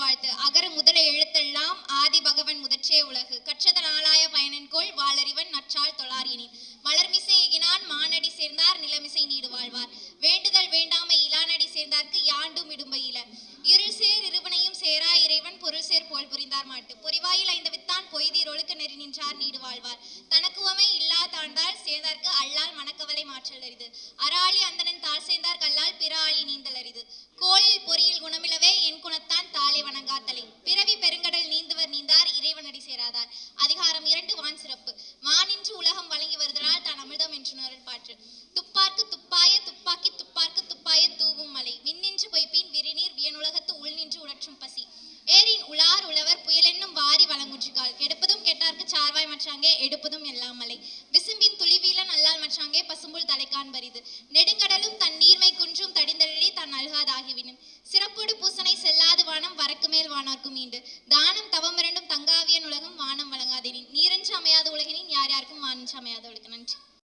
வாழ்த்து. அகர முதல எழுத்தெல்லாம் ஆதி பகவன் முதற்றே உலகு. கற்றதன் ஆளாய பயனன்கோள் வாளறிவன் நற்றாள் தொழாரினின். மலர்மிசை எகினான் மானடி சேர்ந்தார் நிலமிசை நீடு வாழ்வார். வேண்டுதல் வேண்டாமை இலானடி சேர்ந்தார்க்கு யாண்டும் இடும்பை இல. இருள் சேர் இருவனையும் சேரா இறைவன் பொருள் சேர் போல் புரிந்தார் மாட்டு. பொறிவாயில் ஐந்து வித்தான் பொய்தீர் ஒழுக்க நெறி நின்றார் நீடு வாழ்வார். தனக்குவமை இல்லா தாழ்ந்தால் சேர்ந்தார்க்கு அல்லால் மனக்கவலை மாற்றல் அரிது. அராளி அந்தனன் தாழ் சேர்ந்தார் கல்லால் பிற ஆளி நீந்தல் அரிது. கோளில் பொறியில் குணமிலவே என் குணத்தான் தாளை வணங்காத்தலை. பிறவி பெருங்கடல் நீந்துவர் நீந்தார் இறைவனடி சேராதார். அதிகாரம் 2 வான் சிறப்பு. மானின்று உலகம் வழங்கி வருதலால் தான் அமிர்தம் என்று நுரல் பாற்று. துப்பார்க்கு துப்பாய துப்பாக்கி துப்பார்க்கு துப்பாய தூவும் மலை. விண்ணின்று பொய்ப்பின் விரிநீர் வியனுலகத்து உள் நின்று உணற்றும் பசி. ஏரின் உலார் உழவர் புயலென்னும் வாரி வழங்குற்றிக்கால். கெடுப்பதும் கெட்டார்க்கு சார்வாய் மற்றாங்கே எடுப்பதும் எல்லாம் மலை. விசும்பின் துளிவீலன் அல்லால் மற்றாங்கே பசும்புல் தலைக்கான் பரிது. நெடுங்கடலும் தன் நீர்மை குன்றும் தடிந்தழி தான் அல்காதாகிவிடும். சிறப்போடு பூசனை செல்லாது வானம் வரக்கு மேல் வானார்க்கும் மீண்டு. தானம் தவம் இரண்டும் தங்காவியன் உலகம் வானம் வழங்காதேனின். நீரன்று அமையாத உலகினின் யார் யாருக்கும் வானின்று அமையாத உலக. நன்றி.